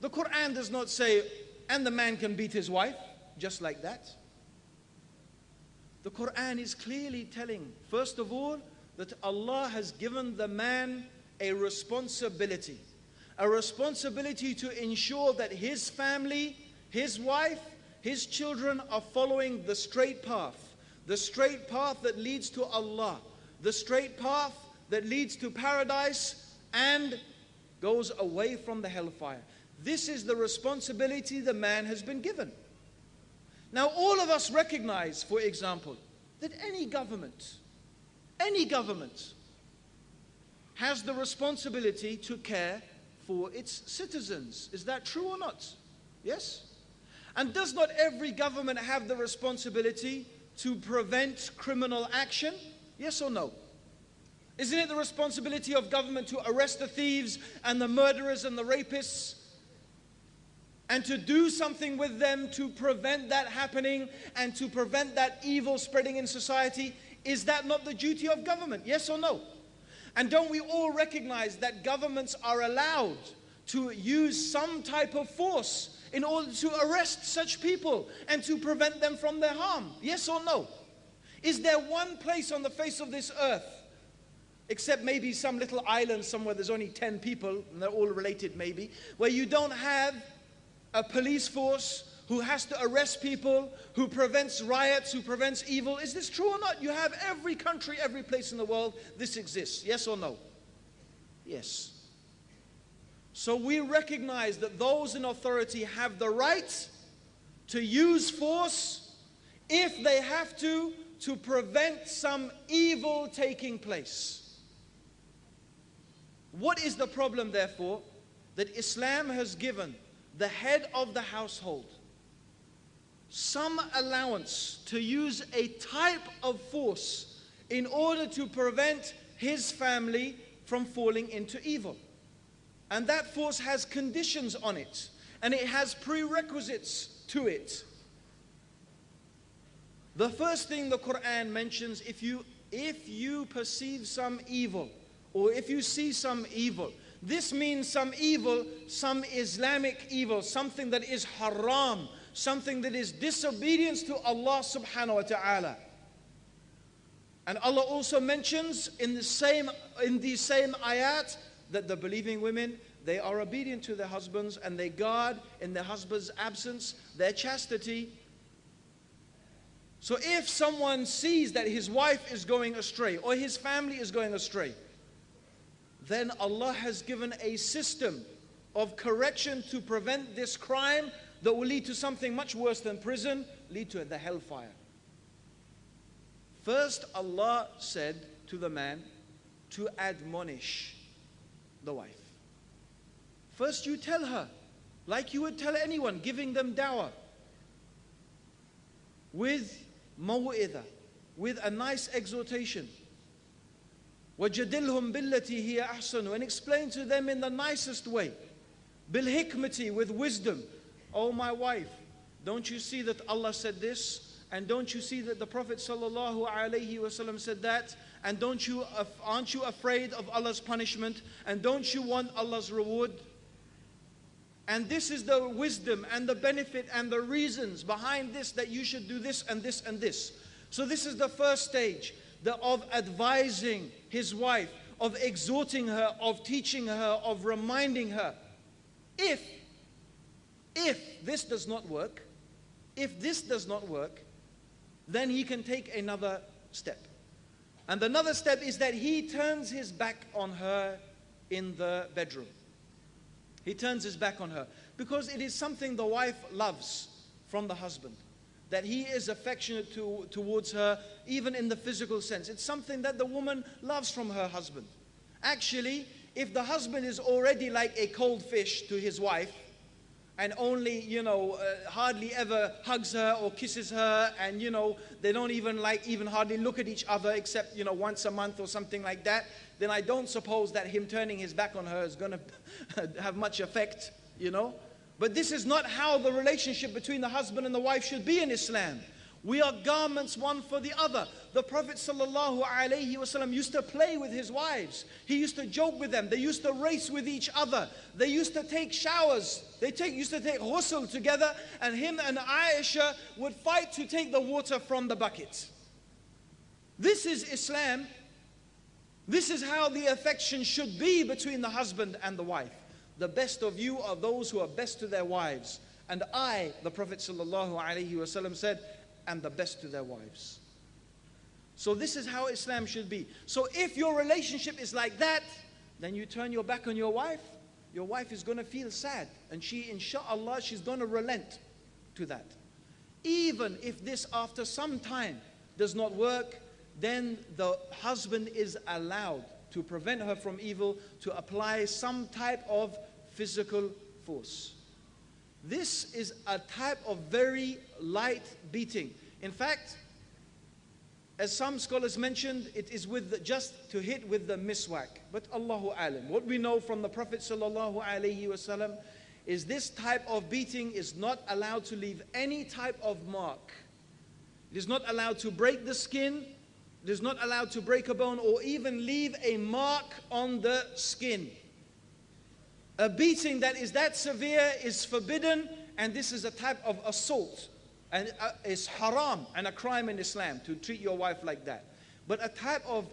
The Quran does not say, and the man can beat his wife, just like that. The Quran is clearly telling, first of all, that Allah has given the man a responsibility. A responsibility to ensure that his family, his wife, his children are following the straight path that leads to Allah, the straight path that leads to paradise and goes away from the hellfire. This is the responsibility the man has been given. Now, all of us recognize, for example, that any government has the responsibility to care for its citizens. Is that true or not? Yes? And does not every government have the responsibility to prevent criminal action? Yes or no? Isn't it the responsibility of government to arrest the thieves and the murderers and the rapists and to do something with them to prevent that happening and to prevent that evil spreading in society? Is that not the duty of government? Yes or no? And don't we all recognize that governments are allowed to use some type of force in order to arrest such people and to prevent them from their harm? Yes or no? Is there one place on the face of this earth, except maybe some little island somewhere there's only 10 people, and they're all related maybe, where you don't have a police force who has to arrest people, who prevents riots, who prevents evil? Is this true or not? You have every country, every place in the world, this exists. Yes or no? Yes. So we recognize that those in authority have the right to use force if they have to prevent some evil taking place. What is the problem, therefore, that Islam has given the head of the household some allowance to use a type of force in order to prevent his family from falling into evil? And that force has conditions on it, and it has prerequisites to it. The first thing the Quran mentions, if you perceive some evil, or if you see some evil, this means some evil, some Islamic evil, something that is haram, something that is disobedience to Allah subhanahu wa ta'ala. And Allah also mentions in these same ayat that the believing women, they are obedient to their husbands and they guard in their husband's absence their chastity. So if someone sees that his wife is going astray or his family is going astray, then Allah has given a system of correction to prevent this crime that will lead to something much worse than prison, lead to the hellfire. First, Allah said to the man to admonish the wife. First, you tell her, like you would tell anyone, giving them dawah, with maw'idah, with a nice exhortation. وَجَدِلْهُمْ بِالَّتِي هِيَ أَحْسَنُ, and explain to them in the nicest way. بِالْحِكْمَةِ, with wisdom. Oh my wife, don't you see that Allah said this? And don't you see that the Prophet ﷺ said that? And aren't you afraid of Allah's punishment? And don't you want Allah's reward? And this is the wisdom and the benefit and the reasons behind this, that you should do this and this and this. So this is the first stage of advising his wife, of exhorting her, of teaching her, of reminding her. If this does not work, then he can take another step. And another step is that he turns his back on her in the bedroom. He turns his back on her because it is something the wife loves from the husband, that he is affectionate towards her, even in the physical sense. It's something that the woman loves from her husband. Actually, if the husband is already like a cold fish to his wife, and only, hardly ever hugs her or kisses her, and, they don't even hardly look at each other except, once a month or something like that, then I don't suppose that him turning his back on her is going to have much effect, But this is not how the relationship between the husband and the wife should be in Islam. We are garments one for the other. The Prophet ﷺ used to play with his wives. He used to joke with them. They used to race with each other. They used to take showers. Used to take ghusl together, and him and Aisha would fight to take the water from the bucket. This is Islam. This is how the affection should be between the husband and the wife. The best of you are those who are best to their wives. And I, the Prophet ﷺ said, am the best to their wives. So this is how Islam should be. So if your relationship is like that, then you turn your back on your wife is going to feel sad. And she, inshallah, she's going to relent to that. Even if this after some time does not work, then the husband is allowed to prevent her from evil, to apply some type of physical force. This is a type of very light beating. In fact, as some scholars mentioned, it is just to hit with the miswak. But Allahu alam. What we know from the Prophet sallallahu alaihi wasallam is this type of beating is not allowed to leave any type of mark. It is not allowed to break the skin. It is not allowed to break a bone or even leave a mark on the skin. A beating that is that severe is forbidden, and this is a type of assault. And it's haram and a crime in Islam to treat your wife like that. But a type of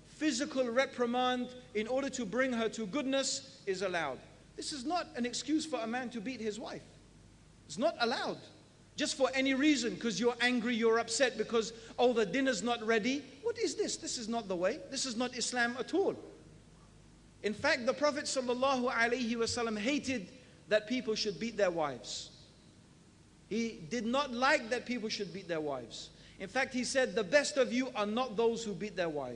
physical reprimand in order to bring her to goodness is allowed. This is not an excuse for a man to beat his wife. It's not allowed. Just for any reason, because you're angry, you're upset because, oh, the dinner's not ready. What is this? This is not the way. This is not Islam at all. In fact, the Prophet ﷺ hated that people should beat their wives. He did not like that people should beat their wives. In fact, he said, the best of you are not those who beat their wives.